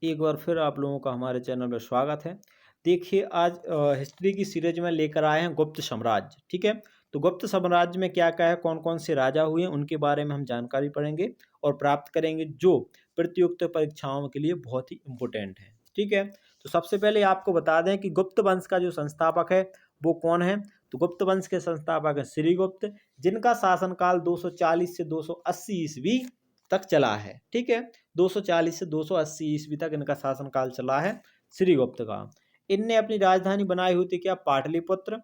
एक बार फिर आप लोगों का हमारे चैनल में स्वागत है। देखिए आज हिस्ट्री की सीरीज में लेकर आए हैं गुप्त साम्राज्य। ठीक है, तो गुप्त साम्राज्य में क्या क्या है, कौन कौन से राजा हुए, उनके बारे में हम जानकारी पढ़ेंगे और प्राप्त करेंगे जो प्रतियोगिता परीक्षाओं के लिए बहुत ही इम्पोर्टेंट है। ठीक है, तो सबसे पहले आपको बता दें कि गुप्त वंश का जो संस्थापक है वो कौन है। तो गुप्त वंश के संस्थापक है श्रीगुप्त, जिनका शासनकाल 240 से 280 ईस्वी तक चला है। ठीक है, 240 से 280 ईस्वी तक इनका शासनकाल चला है श्रीगुप्त का। इनने अपनी राजधानी बनाई हुई थी क्या, पाटलिपुत्र।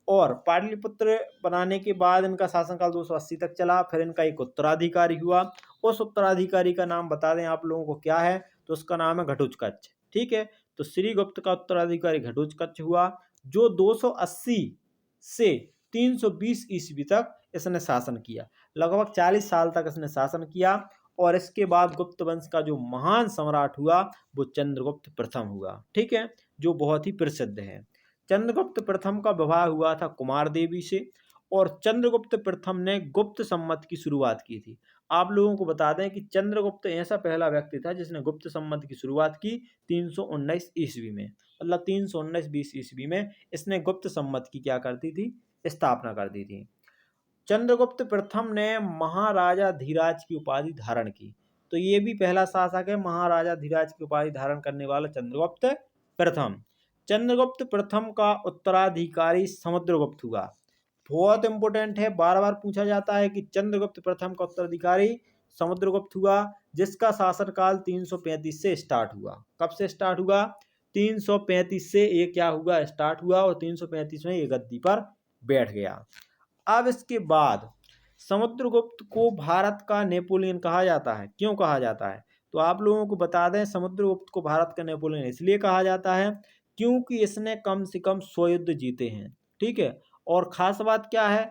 और पाटलिपुत्र बनाने के बाद इनका शासनकाल 280 तक चला। फिर इनका एक उत्तराधिकारी हुआ, उस उत्तराधिकारी का नाम बता दें आप लोगों को क्या है, तो उसका नाम है घटोत्कच। ठीक है, तो श्रीगुप्त का उत्तराधिकारी घटोत्कच हुआ, जो 280 से 320 ईस्वी तक इसने शासन किया। लगभग 40 साल तक इसने शासन किया। और इसके बाद गुप्त वंश का जो महान सम्राट हुआ वो चंद्रगुप्त प्रथम हुआ। ठीक है, जो बहुत ही प्रसिद्ध है। चंद्रगुप्त प्रथम का विवाह हुआ था कुमार देवी से, और चंद्रगुप्त प्रथम ने गुप्त सम्मत की शुरुआत की थी। आप लोगों को बता दें कि चंद्रगुप्त ऐसा पहला व्यक्ति था जिसने गुप्त सम्मत की शुरुआत की 319 ईस्वी में, मतलब 319-20 ईस्वी में इसने गुप्त सम्मत की क्या करती थी, स्थापना कर दी थी। चंद्रगुप्त प्रथम ने महाराजा धीराज की उपाधि धारण की। तो ये भी पहला शासक है महाराजा धीराज की उपाधि धारण करने वाला, चंद्रगुप्त प्रथम। चंद्रगुप्त प्रथम का उत्तराधिकारी समुद्रगुप्त हुआ। बहुत इंपॉर्टेंट है, बार बार पूछा जाता है कि चंद्रगुप्त प्रथम का उत्तराधिकारी समुद्रगुप्त हुआ, जिसका शासनकाल 335 से स्टार्ट हुआ। कब से स्टार्ट हुआ, 335 से ये क्या हुआ, स्टार्ट हुआ, और 335 में ये गद्दी पर बैठ गया। अब इसके बाद समुद्रगुप्त को भारत का नेपोलियन कहा जाता है। क्यों कहा जाता है, तो आप लोगों को बता दें समुद्रगुप्त को भारत का नेपोलियन इसलिए कहा जाता है क्योंकि इसने कम से कम 100 युद्ध जीते हैं। ठीक है, और खास बात क्या है,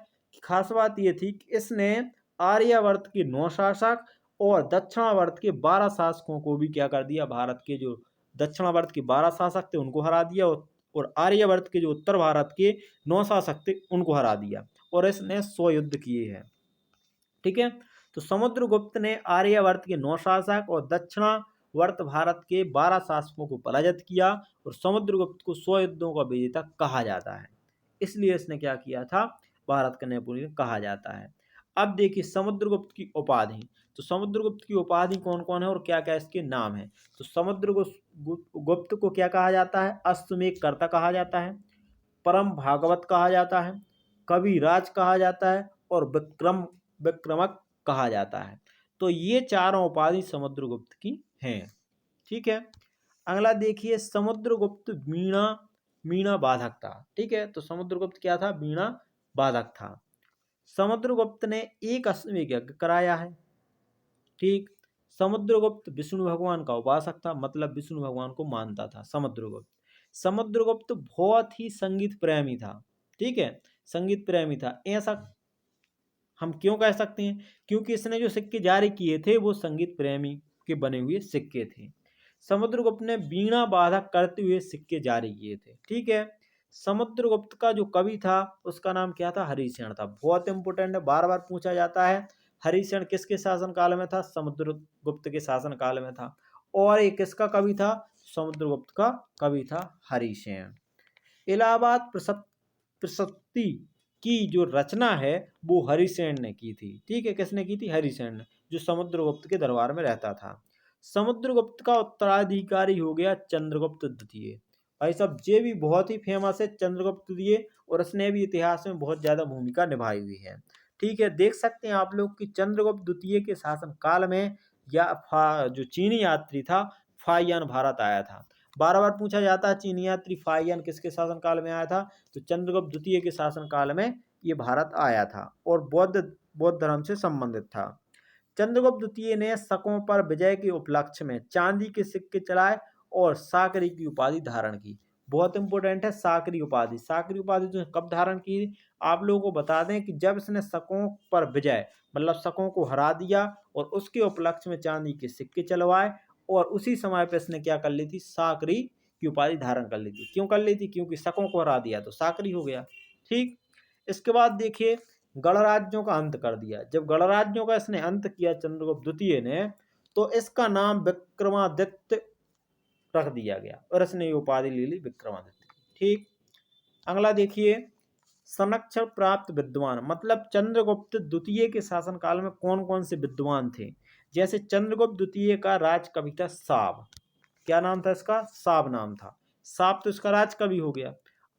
खास बात ये थी कि इसने आर्यावर्त के 9 शासक और दक्षिणावर्त के 12 शासकों को भी क्या कर दिया, भारत के जो दक्षिणावर्त के 12 शासक थे उनको हरा दिया, और आर्यावर्त के जो उत्तर भारत के 9 शासक थे उनको हरा दिया, और इसने 100 युद्ध किए हैं। ठीक है, तो समुद्रगुप्त ने आर्यावर्त के 9 शासक और दक्षिणावर्त भारत के 12 शासकों को पराजित किया, और समुद्रगुप्त को 100 युद्धों का विजेता कहा जाता है। इसलिए इसने क्या किया था, भारत का नेपोलियन कहा जाता है। अब देखिए समुद्रगुप्त की उपाधि। तो समुद्रगुप्त की उपाधि कौन कौन है और क्या क्या इसके नाम है। तो समुद्रगुप्त को क्या कहा जाता है, अश्वमेध कर्ता कहा जाता है, परम भागवत कहा जाता है, कविराज कहा जाता है, और विक्रमक कहा जाता है। तो ये चारों उपाधि समुद्रगुप्त की हैं। ठीक है, अगला देखिए समुद्रगुप्त वीणा मीणा बाधक था। ठीक है, तो समुद्रगुप्त क्या था, वीणा बाधक था। समुद्रगुप्त ने एक अश्वमेध यज्ञ कराया है। ठीक, समुद्रगुप्त विष्णु भगवान का उपासक था, मतलब विष्णु भगवान को मानता था समुद्रगुप्त। समुद्रगुप्त बहुत ही संगीत प्रेमी था। ठीक है, संगीत प्रेमी था, ऐसा हम क्यों कह सकते हैं, क्योंकि इसने जो सिक्के जारी किए थे वो संगीत प्रेमी के बने हुए सिक्के थे। समुद्रगुप्त ने वीणा बाधक करते हुए सिक्के जारी किए थे। ठीक है, समुद्रगुप्त का जो कवि था उसका नाम क्या था, हरिसेन था। बहुत इंपोर्टेंट है, बार बार पूछा जाता है। हरिसेन किसके शासन काल में था, समुद्रगुप्त के शासन काल में था। और ये किसका कवि था, समुद्रगुप्त का कवि था हरिसेन। इलाहाबाद प्रशस्ति की जो रचना है वो हरिसेन ने की थी। ठीक है, किसने की थी, हरिसेन ने, जो समुद्रगुप्त के दरबार में रहता था। समुद्रगुप्त का उत्तराधिकारी हो गया चंद्रगुप्त द्वितीय। भाई साहब ये भी बहुत ही फेमस है चंद्रगुप्त द्वितीय, और इसने भी इतिहास में बहुत ज्यादा भूमिका निभाई हुई है। ठीक है, देख सकते हैं आप लोग कि चंद्रगुप्त द्वितीय के शासन काल में जो चीनी यात्री था फाहियान भारत आया था। बार बार पूछा जाता है चीनी यात्री फाहियान किसके शासनकाल में आया था, तो चंद्रगुप्त द्वितीय के शासनकाल में ये भारत आया था, और बौद्ध धर्म से संबंधित था। चंद्रगुप्त द्वितीय ने शकों पर विजय के उपलक्ष्य में चांदी के सिक्के चलाए और साकरी की उपाधि धारण की। बहुत इंपॉर्टेंट है साकरी उपाधि। साकरी उपाधि जो कब धारण की, आप लोगों को बता दें कि जब इसने शकों पर विजय, मतलब शकों को हरा दिया, और उसके उपलक्ष्य में चांदी के सिक्के चलवाए, और उसी समय पे इसने क्या कर ली थी, साकरी की उपाधि धारण कर ली थी। क्यों कर ली थी, क्योंकि शकों को हरा दिया तो साकरी हो गया। ठीक, इसके बाद देखिए गणराज्यों का अंत कर दिया। जब गणराज्यों का इसने अंत किया चंद्रगुप्त द्वितीय ने, तो इसका नाम विक्रमादित्य रख दिया गया और इसने ये उपाधि ले ली विक्रमादित्य की। ठीक, अगला देखिए, संरक्षण प्राप्त विद्वान, मतलब चंद्रगुप्त द्वितीय के शासनकाल में कौन कौन से विद्वान थे। जैसे चंद्रगुप्त द्वितीय का राजकवि था साब। क्या नाम था इसका? साब नाम था। साब तो इसका राजकवि हो गया।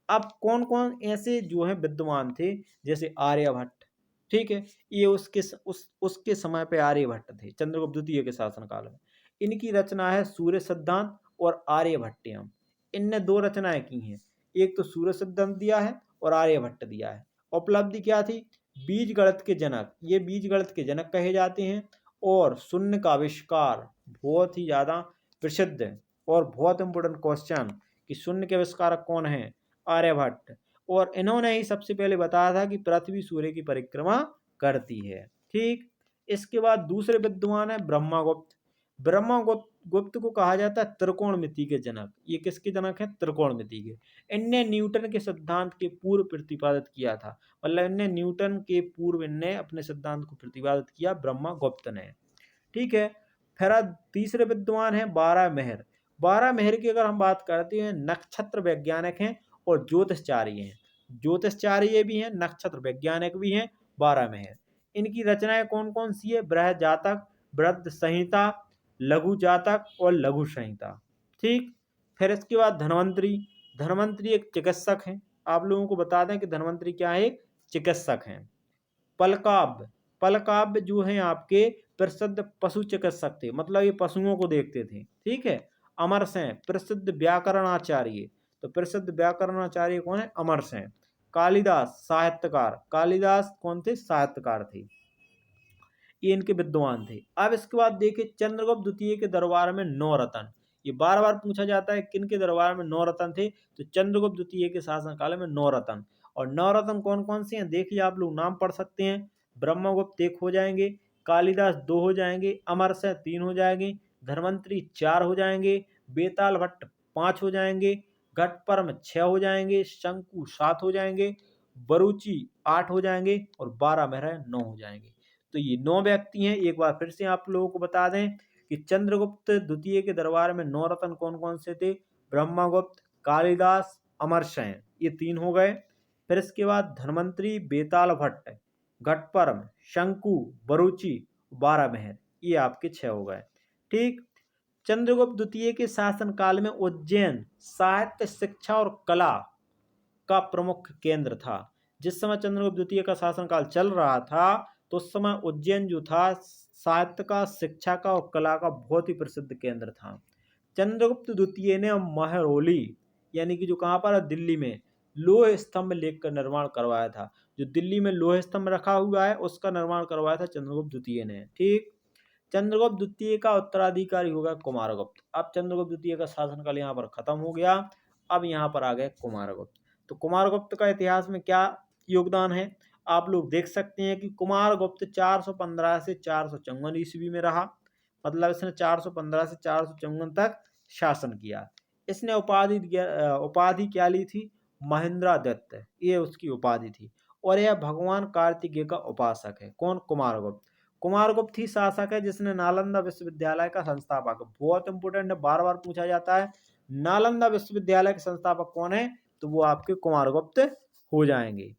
अब कौन कौन ऐसे जो है विद्वान थे, जैसे आर्यभट्ट। ठीक है, ये उसके समय पे आर्यभट्ट थे चंद्रगुप्त द्वितीय के शासनकाल में। इनकी रचना है सूर्य सिद्धांत और आर्यभट्टयम। इनने दो रचनाएं की हैं, एक तो सूर्य सिद्धांत दिया है और आर्यभट्ट दिया है। उपलब्धि क्या थी? बीज गणित के जनक, ये बीज गणित के जनक कहे जाते हैं। और शून्य का आविष्कार, बहुत ही ज़्यादा प्रसिद्ध है और बहुत इंपॉर्टेंट क्वेश्चन कि शून्य के आविष्कारक कौन है? आर्यभट्ट। और इन्होंने ही सबसे पहले बताया था कि पृथ्वी सूर्य की परिक्रमा करती है। ठीक, इसके बाद दूसरे विद्वान है ब्रह्मगुप्त। ब्रह्मगुप्त को कहा जाता है त्रिकोणमिति के जनक। ये किसके जनक है? त्रिकोणमिति के। इनने न्यूटन के सिद्धांत के पूर्व प्रतिपादित किया था, मतलब इनने न्यूटन के पूर्व इनने अपने सिद्धांत को प्रतिपादित किया ब्रह्मगुप्त ने। ठीक है, फिर तीसरे विद्वान है बारहमेहर। बारहमेहर की अगर हम बात करते हैं, नक्षत्र वैज्ञानिक हैं और ज्योतिषचार्य हैं। ज्योतिषचार्य भी हैं, नक्षत्र वैज्ञानिक भी हैं बारहमेहर। इनकी रचनाएं कौन कौन सी है? बृहद जातक, बृहद संहिता, लघु जातक और लघु संहिता। ठीक, फिर इसके बाद धन्वंतरी। धन्वंतरी एक चिकित्सक हैं। आप लोगों को बता दें कि धन्वंतरी क्या है? एक चिकित्सक हैं। पलकाव्य, पलकाव्य जो है आपके प्रसिद्ध पशु चिकित्सक थे, मतलब ये पशुओं को देखते थे। ठीक है। अमरसेन प्रसिद्ध व्याकरणाचार्य, तो प्रसिद्ध व्याकरणाचार्य कौन है? अमरसेन। कालिदास साहित्यकार, कालिदास कौन थे? साहित्यकार थे। ये इनके विद्वान थे। अब इसके बाद देखिए, चंद्रगुप्त द्वितीय के दरबार में 9 रत्न। ये बार बार पूछा जाता है किन के दरबार में 9 रत्न थे, तो चंद्रगुप्त द्वितीय के शासनकाल में 9 रत्न। और 9 रत्न कौन कौन से हैं? देखिए, आप लोग नाम पढ़ सकते हैं। ब्रह्मगुप्त 1 हो जाएंगे, कालिदास 2 हो जाएंगे, अमरसेन 3 हो जाएंगे, धन्वंतरी 4 हो जाएंगे, बेताल भट्ट 5 हो जाएंगे, घटपर्म 6 हो जाएंगे, शंकु 7 हो जाएंगे, बरूची 8 हो जाएंगे और 12 मेहरा 9 हो जाएंगे। तो ये 9 व्यक्ति हैं। एक बार फिर से आप लोगों को बता दें कि चंद्रगुप्त द्वितीय के दरबार में 9 रत्न कौन कौन से थे? ब्रह्मगुप्त, कालिदास, अमरसेन, ये 3 हो गए। फिर इसके बाद धन्वंतरी, बेताल भट्ट, घटपर्म, शंकु, बरूची, 12 मेहर, ये आपके 6 हो गए। ठीक, चंद्रगुप्त द्वितीय के शासनकाल में उज्जैन साहित्य, शिक्षा और कला का प्रमुख केंद्र था। जिस समय चंद्रगुप्त द्वितीय का शासनकाल चल रहा था, तो उस समय उज्जैन जो था साहित्य का, शिक्षा का और कला का बहुत ही प्रसिद्ध केंद्र था। चंद्रगुप्त द्वितीय ने महरौली, यानी कि जो कहाँ पर है? दिल्ली में, लोह स्तंभ लेख का निर्माण करवाया था। जो दिल्ली में लोह स्तंभ रखा हुआ है, उसका निर्माण करवाया था चंद्रगुप्त द्वितीय ने। ठीक, चंद्रगुप्त द्वितीय का उत्तराधिकारी होगा कुमारगुप्त। अब चंद्रगुप्त द्वितीय का शासनकाल यहाँ पर खत्म हो गया। अब यहाँ पर आ गए कुमारगुप्त। तो कुमारगुप्त का इतिहास में क्या योगदान है? आप लोग देख सकते हैं कि कुमारगुप्त 415 से 454 ईस्वी में रहा, मतलब इसने 415 से 454 तक शासन किया। इसने उपाधि क्या ली थी? महेंद्रादित्य, ये उसकी उपाधि थी। और यह भगवान कार्तिकेय का उपासक है। कौन? कुमारगुप्त। कुमारगुप्त ही शासक है जिसने नालंदा विश्वविद्यालय का संस्थापक, बहुत इंपोर्टेंट है, बार बार पूछा जाता है, नालंदा विश्वविद्यालय के संस्थापक कौन है? तो वो आपके कुमारगुप्त हो जाएंगे।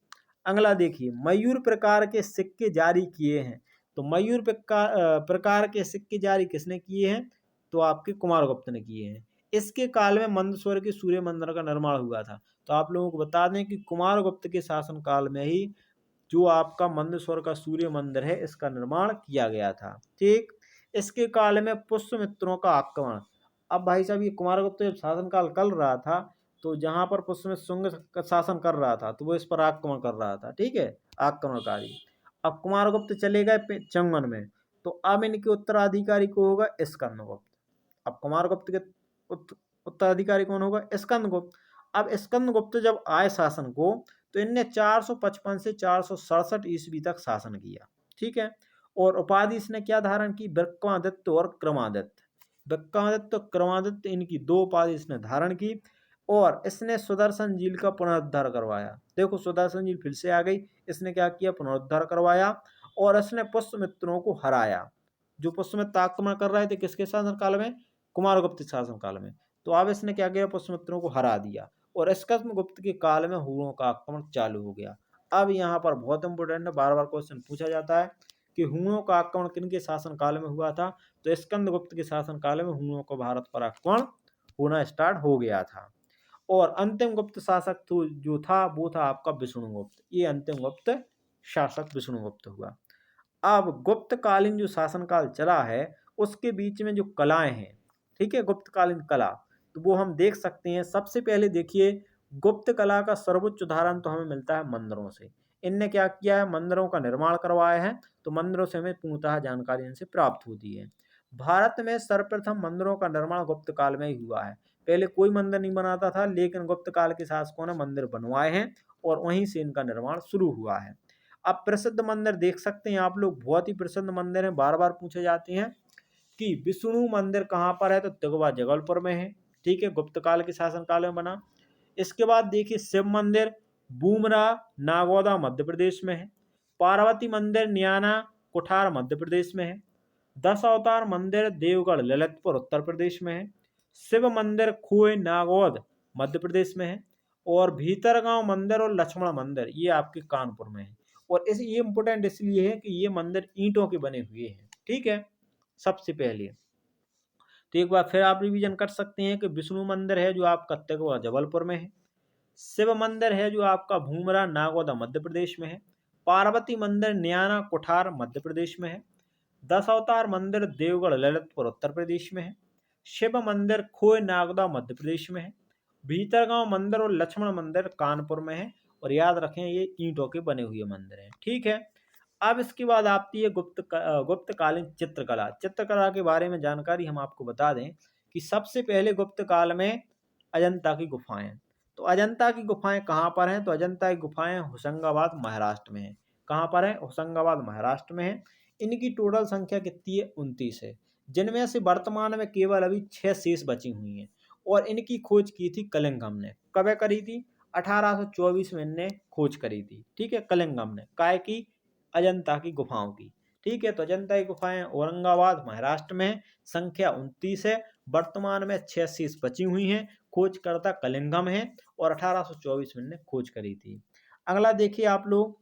अगला देखिए, मयूर प्रकार के सिक्के जारी किए हैं। तो मयूर प्रकार के सिक्के जारी किसने किए हैं? तो आपके कुमारगुप्त ने किए हैं। इसके काल में मंदसौर के सूर्य मंदिर का निर्माण हुआ था। तो आप लोगों को बता दें कि कुमारगुप्त के शासन काल में ही जो आपका मंदसौर का सूर्य मंदिर है, इसका निर्माण किया गया था। ठीक, इसके काल में पुष्यमित्रों का आक्रमण। अब भाई साहब, ये कुमारगुप्त जब शासनकाल चल रहा था, तो जहां पर पुष्यमित्र शुंग का शासन कर रहा था, तो वो इस पर आक्रमण कर रहा था। ठीक है, आक्रमणकारी। अब कुमारगुप्त चले गए चंगन में, तो अब इनके उत्तराधिकारी को होगा स्कंदगुप्त। अब कुमारगुप्त के उत्तराधिकारी कौन होगा? स्कंदगुप्त। अब स्कंदगुप्त जब आए शासन को, तो इनने 455 से 467 ईस्वी तक शासन किया। ठीक है, और उपाधि इसने क्या धारण की? विक्रमादित्य और क्रमादित्य। विक्रमादित्य और क्रमादित्य, इनकी 2 उपाधि इसने धारण की। और इसने सुदर्शन झील का पुनरुद्धार करवाया। देखो, सुदर्शन झील फिर से आ गई, इसने क्या किया? पुनरुद्धार करवाया। और इसने पुष्यमित्रों को हराया। जो पुष्यमित्र आक्रमण कर रहे थे, किसके शासन काल में? कुमारगुप्त शासन काल में। तो अब इसने क्या किया, पुष्यमित्रों को हरा दिया और स्कंदगुप्त के काल में हुओं का आक्रमण चालू हो गया। अब यहाँ पर बहुत इंपोर्टेंट है, बार बार क्वेश्चन पूछा जाता है कि हुओं का आक्रमण किनके शासन काल में हुआ था, तो स्कंदगुप्त के शासन काल में हुओं को भारत पर आक्रमण होना स्टार्ट हो गया था। और अंतिम गुप्त शासक जो था वो था आपका विष्णुगुप्त। ये अंतिम गुप्त शासक विष्णुगुप्त हुआ। अब गुप्तकालीन जो शासनकाल चला है उसके बीच में जो कलाएं हैं, ठीक है, गुप्तकालीन कला, तो वो हम देख सकते हैं। सबसे पहले देखिए, गुप्त कला का सर्वोच्च उदाहरण तो हमें मिलता है मंदिरों से। इनने क्या किया है, मंदिरों का निर्माण करवाया है, तो मंदिरों से हमें पूर्णतः जानकारी इनसे प्राप्त होती है। भारत में सर्वप्रथम मंदिरों का निर्माण गुप्त काल में ही हुआ है। पहले कोई मंदिर नहीं बनाता था, लेकिन गुप्त काल के शासकों ने मंदिर बनवाए हैं और वहीं से इनका निर्माण शुरू हुआ है। अब प्रसिद्ध मंदिर देख सकते हैं आप लोग, बहुत ही प्रसिद्ध मंदिर हैं, बार बार पूछे जाते हैं कि विष्णु मंदिर कहाँ पर है, तो तिगवा जबलपुर में है, ठीक है, गुप्त काल के शासन काल में बना। इसके बाद देखिए शिव मंदिर बूमरा नागौदा मध्य प्रदेश में है। पार्वती मंदिर नियाना कुठार मध्य प्रदेश में है। दस अवतार मंदिर देवगढ़ ललितपुर उत्तर प्रदेश में है। शिव मंदिर खोय नागौद मध्य प्रदेश में है। और भीतरगांव मंदिर और लक्ष्मण मंदिर ये आपके कानपुर में है। और इस ये इंपोर्टेंट इसलिए है कि ये मंदिर ईंटों के बने हुए हैं, ठीक है, सबसे पहले। तो एक बार फिर आप रिवीजन कर सकते हैं कि विष्णु मंदिर है जो आपका तिगवा जबलपुर में है। शिव मंदिर है जो आपका भूमरा नागौदा मध्य प्रदेश में है। पार्वती मंदिर न्याना कुठार मध्य प्रदेश में है। दस अवतार मंदिर देवगढ़ ललितपुर उत्तर प्रदेश में है। शिव मंदिर खोय नागदा मध्य प्रदेश में है। भीतरगांव मंदिर और लक्ष्मण मंदिर कानपुर में है। और याद रखें ये ईंटों के बने हुए मंदिर हैं, ठीक है। अब इसके बाद आती है गुप्तकालीन चित्रकला। चित्रकला के बारे में जानकारी हम आपको बता दें कि सबसे पहले गुप्त काल में अजंता की गुफाएं। तो अजंता की गुफाएं कहाँ पर हैं, तो अजंता की गुफाएं होशंगाबाद महाराष्ट्र में है। कहाँ पर है, होशंगाबाद महाराष्ट्र में है। इनकी टोटल संख्या कितनी है, 29 है, जिनमें से वर्तमान में केवल अभी 6 शेष बची हुई हैं। और इनकी खोज की थी कलिंगम ने। कब करी थी, 1824 में इनने खोज करी थी, ठीक है, कलिंगम ने, काय की, अजंता की गुफाओं की, ठीक है। तो अजंता की गुफाएं औरंगाबाद महाराष्ट्र में है, संख्या 29 है, वर्तमान में 6 शेष बची हुई हैं, खोजकर्ता कलिंगम है और 1824 में इनने खोज करी थी। अगला देखिए आप लोग,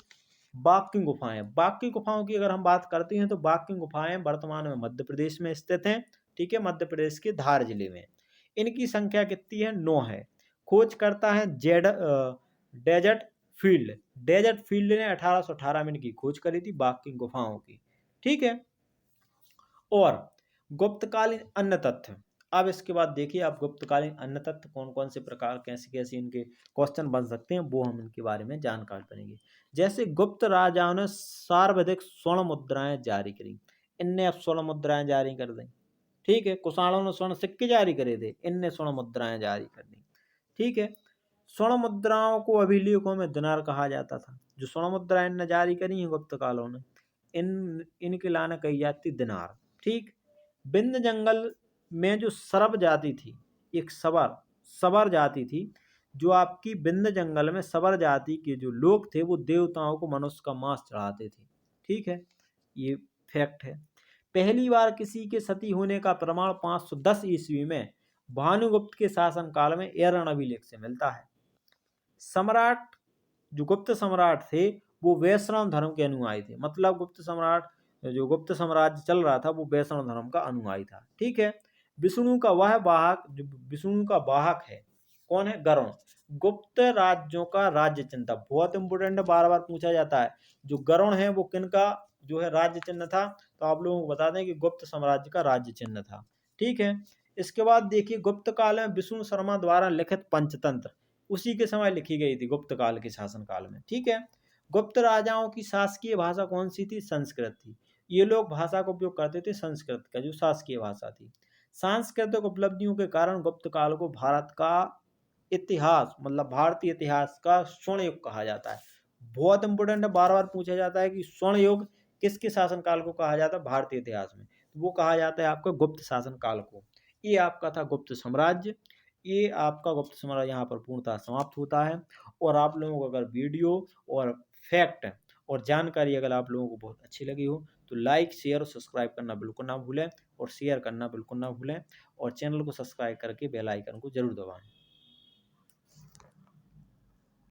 बाघ की गुफाएं। बाघ की गुफाओं की अगर हम बात करते हैं तो बाघ की गुफाएं वर्तमान में मध्य प्रदेश में स्थित हैं, ठीक है, मध्य प्रदेश के धार जिले में। इनकी संख्या कितनी है, 9 है। खोज करता है डेजर्ट फील्ड। डेजर्ट फील्ड ने 1818 में इनकी खोज करी थी बाघ की गुफाओं की, ठीक है। और गुप्तकालीन अन्य तथ्य। अब इसके बाद देखिए आप गुप्तकालीन अन्य तथ्य कौन कौन से प्रकार, कैसे कैसे इनके क्वेश्चन बन सकते हैं, वो हम इनके बारे में जानकारी बनेंगे। जैसे गुप्त राजाओं ने सर्वाधिक स्वर्ण मुद्राएं जारी करी। इनने अब स्वर्ण मुद्राएं जारी कर दी, ठीक है। कुषाणों ने स्वर्ण सिक्के जारी करे थे, इनने स्वर्ण मुद्राएं जारी कर दी, ठीक है। स्वर्ण मुद्राओं को अभिलेखों में दिनार कहा जाता था। जो स्वर्ण मुद्राएं इनने जारी करी हैं गुप्त कालों ने, इनके लाने कही जाती दिनार, ठीक। विंध्य जंगल में जो सरब जाति थी, एक सबर सबर जाति थी, जो आपकी विंध्य जंगल में सबर जाति के जो लोग थे वो देवताओं को मनुष्य का मांस चढ़ाते थे, ठीक है, ये फैक्ट है। पहली बार किसी के सती होने का प्रमाण 510 ईस्वी में भानुगुप्त के शासन काल में एरन अभिलेख से मिलता है। सम्राट, जो गुप्त सम्राट थे वो वैष्णव धर्म के अनुयायी थे। मतलब गुप्त सम्राट, जो गुप्त साम्राज्य चल रहा था वो वैष्णव धर्म का अनुयायी था, ठीक है। विष्णु का वह वाहक, जो विष्णु का वाहक है, कौन है, गरुण। गुप्त राज्यों का राज्य चिन्ह था, बहुत इंपोर्टेंट है, बार बार पूछा जाता है। जो गरुण है वो किनका जो है राज्य चिन्ह था, तो आप लोगों को बता दें कि गुप्त साम्राज्य का राज्य चिन्ह था, ठीक है। इसके बाद देखिए गुप्त काल में विष्णु शर्मा द्वारा लिखित पंचतंत्र उसी के समय लिखी गई थी, गुप्त काल के शासन काल में, ठीक है। गुप्त राजाओं की शासकीय भाषा कौन सी थी, संस्कृत थी। ये लोग भाषा का उपयोग करते थे संस्कृत का, जो शासकीय भाषा थी। सांस्कृतिक उपलब्धियों के कारण गुप्त काल को भारत का इतिहास, मतलब भारतीय इतिहास का स्वर्ण युग कहा जाता है। बहुत इंपोर्टेंट है, बार बार पूछा जाता है कि स्वर्ण युग किसके शासन काल को कहा जाता है भारतीय इतिहास में, तो वो कहा जाता है आपका गुप्त शासन काल को। ये आपका था गुप्त साम्राज्य। ये आपका गुप्त साम्राज्य यहाँ पर पूर्णतः समाप्त होता है। और आप लोगों को अगर वीडियो और फैक्ट और जानकारी अगर आप लोगों को बहुत अच्छी लगी हो तो लाइक शेयर और सब्सक्राइब करना बिल्कुल ना भूलें और शेयर करना बिल्कुल ना भूलें। और चैनल को सब्सक्राइब करके बेल आइकन को जरूर दबाएं।